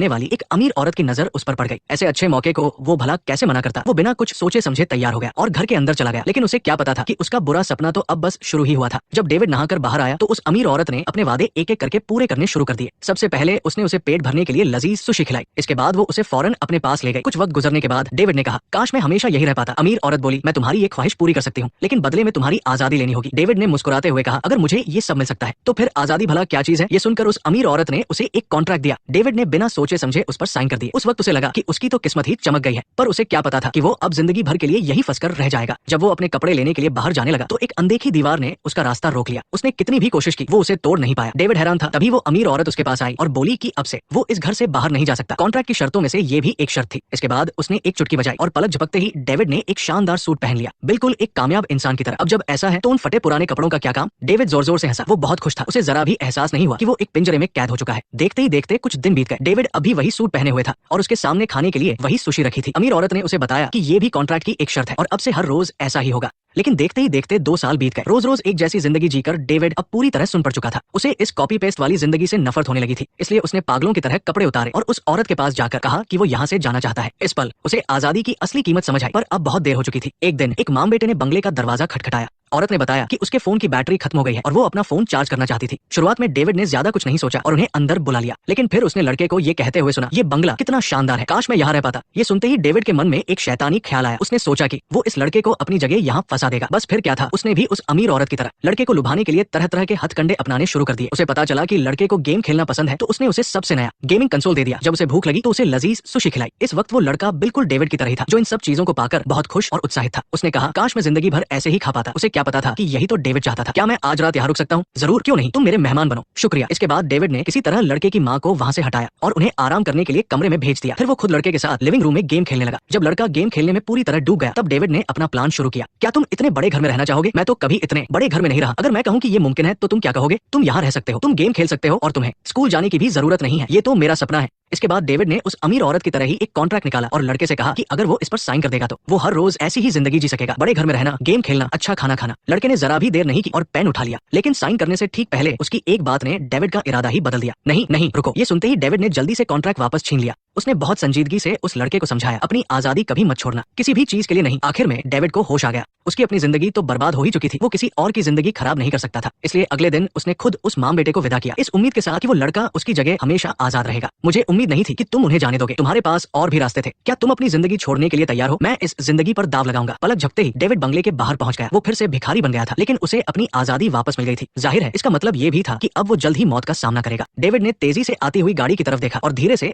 रहने वाली एक अमीर औरत की नजर उस पर पड़ गई। ऐसे अच्छे मौके को वो भला कैसे मना करता। वो बिना कुछ सोचे समझे तैयार हो गया और घर के अंदर चला गया। लेकिन उसे क्या पता था कि उसका बुरा सपना तो अब बस शुरू ही हुआ था। जब डेविड नहाकर बाहर आया तो उस अमीर औरत ने अपने वादे एक एक करके पूरे करने शुरू कर दिए। सबसे पहले उसने उसे पेट भरने के लिए लजीज सुशी खिलाई। इसके बाद वो उसे फौरन अपने पास ले गई। कुछ वक्त गुजरने के बाद डेविड ने कहा, काश मैं हमेशा यही रह पाता। अमीर औरत बोली, मैं तुम्हारी एक ख्वाहिश पूरी कर सकती हूँ, लेकिन बदले में तुम्हारी आजादी लेनी होगी। डेविड ने मुस्कुराते हुए कहा, अगर मुझे ये सब मिल सकता है तो फिर आजादी भला क्या चीज है। ये सुनकर उस अमीर औरत ने उसे एक कॉन्ट्रैक्ट दिया। डेविड ने बिना सोचे समझे उस पर साइन कर दिए। उस वक्त उसे लगा कि उसकी तो किस्मत ही चमक गई है, पर उसे क्या पता था कि वो अब जिंदगी भर के लिए यही फंसकर रह जाएगा। जब वो अपने कपड़े लेने के लिए बाहर जाने लगा तो एक अनदेखी दीवार ने उसका रास्ता रोक लिया। उसने कितनी भी कोशिश की, वो उसे तोड़ नहीं पाया। डेविड हैरान था। तभी वो अमीर औरत उसके पास आई और बोली कि अब से वो इस घर से बाहर नहीं जा सकता। कॉन्ट्रैक्ट की शर्तों में से ये भी एक शर्त थी। इसके बाद उसने एक चुटकी बजाई और पलक झपकते ही डेविड ने एक शानदार सूट पहन लिया, बिल्कुल एक कामयाब इंसान की तरह। अब जब ऐसा है तो उन फटे पुराने कपड़ों का क्या काम। डेविड जोर जोर से हंसा। वो बहुत खुश था। उसे जरा भी एहसास नहीं हुआ कि वो एक पिंजरे में कैद हो चुका है। देखते ही देखते कुछ दिन बीत गए। डेविड अभी वही सूट पहने हुए था और उसके सामने खाने के लिए वही सुशी रखी थी। अमीर औरत ने उसे बताया कि ये भी कॉन्ट्रैक्ट की एक शर्त है और अब से हर रोज ऐसा ही होगा। लेकिन देखते ही देखते 2 साल बीत गए। रोज रोज एक जैसी जिंदगी जीकर डेविड अब पूरी तरह सुन पड़ चुका था। उसे इस कॉपी पेस्ट वाली जिंदगी से नफरत होने लगी थी। इसलिए उसने पागलों की तरह कपड़े उतारे और उस औरत के पास जाकर कहा कि वो यहाँ से जाना चाहता है। इस पल उसे आजादी की असली कीमत समझ आई, पर अब बहुत देर हो चुकी थी। एक दिन एक माम बेटे ने बंगले का दरवाजा खटखटाया। औरत ने बताया कि उसके फोन की बैटरी खत्म हो गई है और वो अपना फोन चार्ज करना चाहती थी। शुरुआत में डेविड ने ज्यादा कुछ नहीं सोचा और उन्हें अंदर बुला लिया, लेकिन फिर उसने लड़के को ये कहते हुए सुना, ये बंगला कितना शानदार है, काश मैं यहाँ रह पाता। ये सुनते ही डेविड के मन में एक शैतानी ख्याल आया। उसने सोचा कि वो इस लड़के को अपनी जगह यहाँ फंसा देगा। बस फिर क्या था, उसने भी उस अमीर औरत की तरह लड़के को लुभाने के लिए तरह तरह के हथकंडे अपनाने शुरू कर दिए। उसे पता चला कि लड़के को गेम खेलना पसंद है तो उसने उसे सबसे नया गेमिंग कंसोल दे दिया। जब उसे भूख लगी तो उसे लजीज सुशी खिलाई। इस वक्त वो लड़का बिल्कुल डेविड की तरह ही था, जो इन सब चीजों को पाकर बहुत खुश और उत्साहित था। उसने कहा, काश मैं जिंदगी भर ऐसे ही खा पाता। उसे क्या पता था कि यही तो डेविड चाहता था। क्या मैं आज रात यहाँ रुक सकता हूँ? जरूर, क्यों नहीं, तुम मेरे मेहमान बनो। शुक्रिया। इसके बाद डेविड ने किसी तरह लड़के की माँ को वहाँ से हटाया और उन्हें आराम करने के लिए कमरे में भेज दिया। फिर वो खुद लड़के के साथ लिविंग रूम में गेम खेलने लगा। जब लड़का गेम खेलने में पूरी तरह डूब गया तब डेविड ने अपना प्लान शुरू किया। क्या तुम इतने बड़े घर में रहना चाहोगे? मैं तो कभी इतने बड़े घर में नहीं रहा। अगर मैं कहूँ कि ये मुमकिन है तो तुम क्या कहोगे? तुम यहाँ रह सकते हो, तुम गेम खेल सकते हो और तुम्हें स्कूल जाने की भी जरूरत नहीं है। ये तो मेरा सपना है। इसके बाद डेविड ने उस अमीर औरत की तरह ही एक कॉन्ट्रैक्ट निकाला और लड़के से कहा कि अगर वो इस पर साइन कर देगा तो वो हर रोज ऐसी ही जिंदगी जी सकेगा, बड़े घर में रहना, गेम खेलना, अच्छा खाना खाना। लड़के ने जरा भी देर नहीं की और पेन उठा लिया, लेकिन साइन करने से ठीक पहले उसकी एक बात ने डेविड का इरादा ही बदल दिया। नहीं नहीं, रुको। ये सुनते ही डेविड ने जल्दी से कॉन्ट्रैक्ट वापस छीन लिया। उसने बहुत संजीदगी से उस लड़के को समझाया, अपनी आजादी कभी मत छोड़ना, किसी भी चीज के लिए नहीं। आखिर में डेविड को होश आ गया। उसकी अपनी जिंदगी तो बर्बाद हो ही चुकी थी, वो किसी और की जिंदगी खराब नहीं कर सकता था। इसलिए अगले दिन उसने खुद उस माम बेटे को विदा किया, इस उम्मीद के साथ कि वो लड़का उसकी जगह हमेशा आजाद रहेगा। मुझे उम्मीद नहीं थी कि तुम उन्हें जाने दोगे, तुम्हारे पास और भी रास्ते थे। क्या तुम अपनी जिंदगी छोड़ने के लिए तैयार हो? मैं इस जिंदगी पर दाव लगाऊंगा। पलक झपकते ही डेविड बंगले के बाहर पहुंच गया। वो फिर से भिखारी बन गया था, लेकिन उसे अपनी आजादी वापस मिल गई थी। जाहिर है इसका मतलब ये भी था कि अब वो जल्द ही मौत का सामना करेगा। डेविड ने तेजी से आती हुई गाड़ी की तरफ देखा और धीरे से